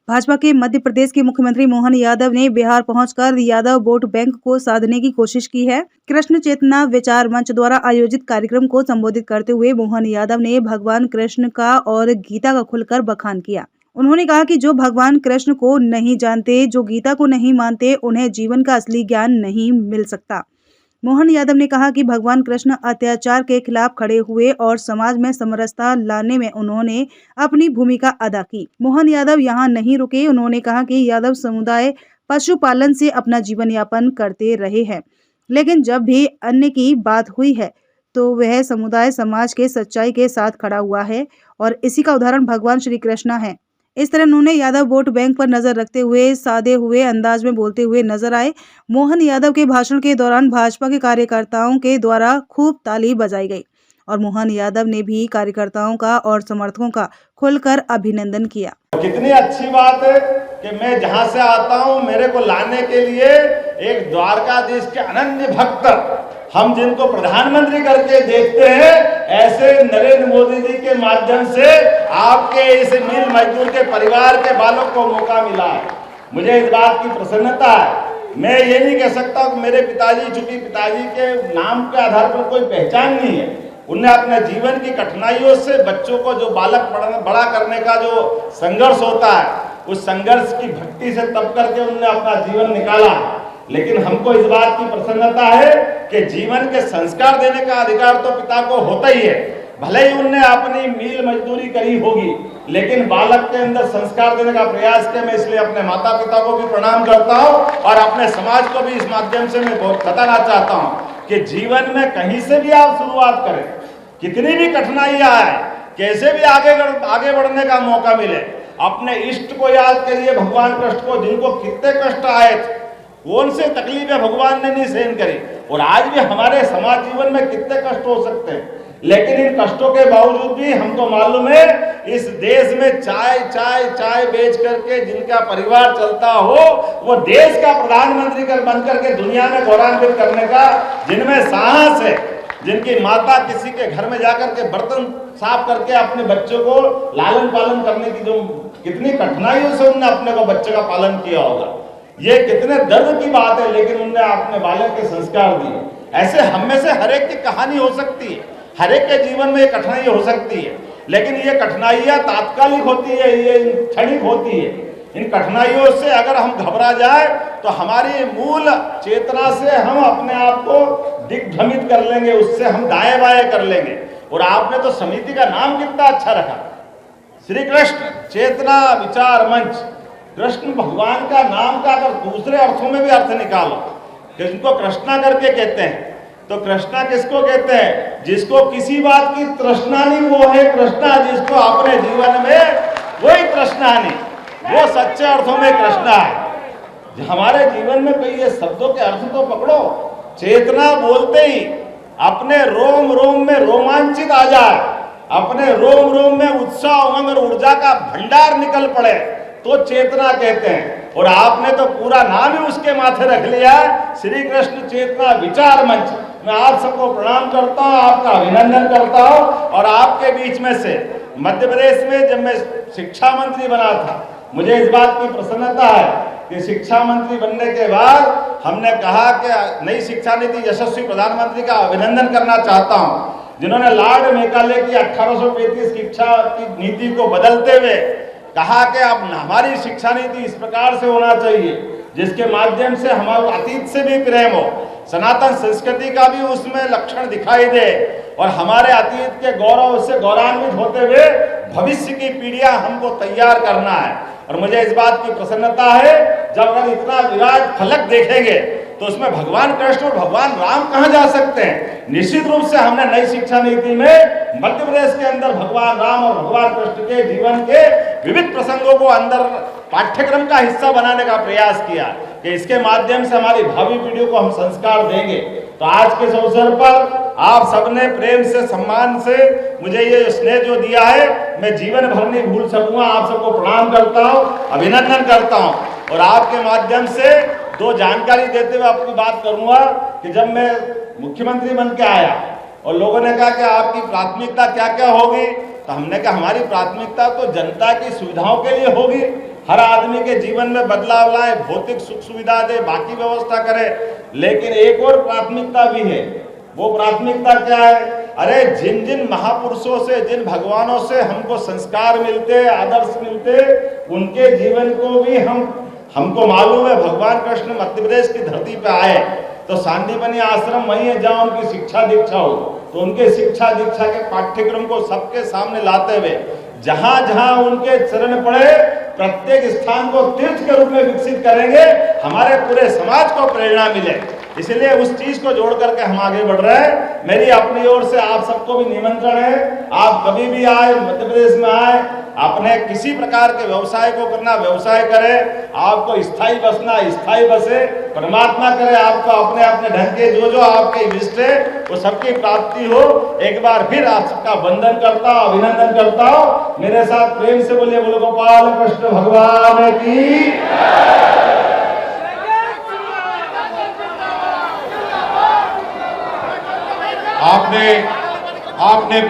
भाजपा के मध्य प्रदेश के मुख्यमंत्री मोहन यादव ने बिहार पहुंचकर यादव वोट बैंक को साधने की कोशिश की है। कृष्ण चेतना विचार मंच द्वारा आयोजित कार्यक्रम को संबोधित करते हुए मोहन यादव ने भगवान कृष्ण का और गीता का खुलकर बखान किया। उन्होंने कहा कि जो भगवान कृष्ण को नहीं जानते, जो गीता को नहीं मानते, उन्हें जीवन का असली ज्ञान नहीं मिल सकता। मोहन यादव ने कहा कि भगवान कृष्ण अत्याचार के खिलाफ खड़े हुए और समाज में समरसता लाने में उन्होंने अपनी भूमिका अदा की। मोहन यादव यहाँ नहीं रुके। उन्होंने कहा कि यादव समुदाय पशुपालन से अपना जीवन यापन करते रहे हैं, लेकिन जब भी अन्य की बात हुई है तो वह समुदाय समाज के सच्चाई के साथ खड़ा हुआ है और इसी का उदाहरण भगवान श्री कृष्ण है। इस तरह उन्होंने यादव वोट बैंक पर नजर रखते हुए सादे हुए अंदाज में बोलते हुए नजर आए। मोहन यादव के भाषण के दौरान भाजपा के कार्यकर्ताओं के द्वारा खूब ताली बजाई गई और मोहन यादव ने भी कार्यकर्ताओं का और समर्थकों का खुलकर अभिनंदन किया। कितनी अच्छी बात है कि मैं जहां से आता हूं, मेरे को लाने के लिए एक द्वारकाधीश के अनन्य भक्त, हम जिनको प्रधानमंत्री करके देखते हैं, ऐसे नरेंद्र मोदी जी के माध्यम से आपके इस मिल मजदूर के परिवार के बालों को मौका मिला है। मुझे इस बात की प्रसन्नता है। मैं ये नहीं कह सकता कि मेरे पिताजी, चूंकि पिताजी के नाम के आधार पर कोई पहचान नहीं है, उन्हें अपने जीवन की कठिनाइयों से बच्चों को जो बालक बड़ा करने का जो संघर्ष होता है, उस संघर्ष की भक्ति से तप करके उन्होंने अपना जीवन निकाला। लेकिन हमको इस बात की प्रसन्नता है कि जीवन के संस्कार देने का अधिकार तो पिता को होता ही है। भले ही उन्होंने अपनी मील मजदूरी करी होगी, लेकिन बालक के अंदर संस्कार देने का प्रयास किया। मैं इसलिए अपने माता पिता को भी प्रणाम करता हूँ और अपने समाज को भी इस माध्यम से मैं बहुत बताना चाहता हूँ कि जीवन में कहीं से भी आप शुरुआत करें, कितनी भी कठिनाइयां आए, कैसे भी आगे बढ़ने का मौका मिले, अपने इष्ट को याद करिए, भगवान कृष्ण को, जिनको कितने कष्ट आए थे, कौन से तकलीफें भगवान ने नहीं सहन करी। और आज भी हमारे समाज जीवन में कितने कष्ट हो सकते हैं, लेकिन इन कष्टों के बावजूद भी हमको मालूम है इस देश में चाय बेच करके जिनका परिवार चलता हो, वो देश का प्रधानमंत्री बन करके दुनिया में गौरवान्वित करने का जिनमें साहस है, जिनकी माता किसी के घर में जाकर के बर्तन साफ करके अपने बच्चों को लालन पालन करने की जो कितनी कठिनाइयों से उन्होंने अपने को बच्चे का पालन किया होगा, ये कितने दर्द की बात है, लेकिन उन्होंने अपने बालक के संस्कार दिए। ऐसे हम में से हर एक की कहानी हो सकती है, हर एक के जीवन में ये कठिनाई हो सकती है, लेकिन ये कठिनाइयां तात्कालिक होती है, ये क्षणिक होती है। इन कठिनाइयों से अगर हम घबरा जाए तो हमारी मूल चेतना से हम अपने आप को दिग्भ्रमित कर लेंगे, उससे हम दाएं बाएं कर लेंगे। और आपने तो समिति का नाम कितना अच्छा रखा, श्री कृष्ण चेतना विचार मंच। कृष्ण भगवान का नाम का अगर दूसरे अर्थों में भी अर्थ निकालो, जिनको कृष्णा करके कहते हैं, तो कृष्णा किसको कहते हैं? जिसको किसी बात की तृष्णा नहीं, वो है कृष्णा। जिसको अपने जीवन में वही तृष्णा नहीं, वो सच्चे अर्थों में कृष्णा है। हमारे जीवन में कई ये शब्दों के अर्थ तो पकड़ो। चेतना बोलते ही अपने रोम रोम में रोमांचित आ जाए, अपने रोम रोम में उत्साह, उमंग और ऊर्जा का भंडार निकल पड़े, तो चेतना कहते हैं। और आपने तो पूरा नाम ही उसके माथे रख लिया, श्री कृष्ण चेतना विचार मंच। मैं आप सबको प्रणाम करता हूं, आपका अभिनंदन करता हूं। और आपके बीच में से मध्य प्रदेश में जब मैं शिक्षा मंत्री बना था, मुझे इस बात की प्रसन्नता है कि शिक्षा मंत्री बनने के बाद हमने कहा कि नई शिक्षा नीति यशस्वी प्रधानमंत्री का अभिनंदन करना चाहता हूं, जिन्होंने लॉर्ड मेकाले की 1835 शिक्षा की नीति को बदलते हुए कहा कि अब हमारी शिक्षा नीति इस प्रकार से होना चाहिए जिसके माध्यम से हमारे अतीत से भी प्रेम हो, सनातन संस्कृति का भी उसमें लक्षण दिखाई दे, और हमारे अतीत के गौरव से गौरवान्वित होते हुए भविष्य की पीढ़ियां हमको तैयार करना है। और मुझे इस बात की प्रसन्नता है, जब अगर इतना विराट फलक देखेंगे तो उसमें भगवान कृष्ण और भगवान राम कहाँ जा सकते हैं। निश्चित रूप से हमने नई शिक्षा नीति में मध्य प्रदेश के अंदर भगवान राम और भगवान कृष्ण के जीवन के विविध प्रसंगों को अंदर पाठ्यक्रम का हिस्सा बनाने का प्रयास किया कि इसके माध्यम से हमारी भावी पीढ़ियों को हम संस्कार देंगे। तो आज के इस अवसर पर आप सबने प्रेम से, सम्मान से मुझे ये स्नेह जो दिया है, मैं जीवन भर नहीं भूल सकूंगा। आप सबको प्रणाम करता हूँ, अभिनंदन करता हूँ। और आपके माध्यम से दो जानकारी देते हुए अपनी बात करूंगा कि जब मैं मुख्यमंत्री बन के आया और लोगों ने कहा कि आपकी प्राथमिकता क्या क्या होगी, तो हमने कहा हमारी प्राथमिकता तो जनता की सुविधाओं के लिए होगी। हर आदमी के जीवन में बदलाव लाए, भौतिक सुख सुविधा दे, बाकी व्यवस्था करे। लेकिन एक और प्राथमिकता भी है। वो प्राथमिकता क्या है? अरे जिन जिन महापुरुषों से, जिन भगवानों से हमको संस्कार मिलते, आदर्श मिलते, उनके जीवन को भी हमको मालूम है। भगवान कृष्ण मध्य प्रदेश की धरती पे आए तो सांदीपनी आश्रम वही है जहाँ उनकी शिक्षा दीक्षा हो। तो उनके शिक्षा दीक्षा के पाठ्यक्रम को सबके सामने लाते हुए जहां जहां उनके चरण पड़े, प्रत्येक स्थान को तीर्थ के रूप में विकसित करेंगे, हमारे पूरे समाज को प्रेरणा मिले। इसलिए उस चीज को जोड़ करके हम आगे बढ़ रहे हैं। मेरी अपनी ओर से आप सबको भी निमंत्रण है, आप कभी भी आए, मध्य प्रदेश में आए, अपने किसी प्रकार के व्यवसाय को करना, व्यवसाय करें। आपको स्थायी बसना, स्थायी बसे। परमात्मा करे आपको अपने अपने ढंग के जो आपके इष्ट है वो सबकी प्राप्ति हो। एक बार फिर आप सबका वंदन करता हूं, अभिनंदन करता हूं। मेरे साथ प्रेम से बोलिए, बोलो गोपाल कृष्ण भगवान की। आपने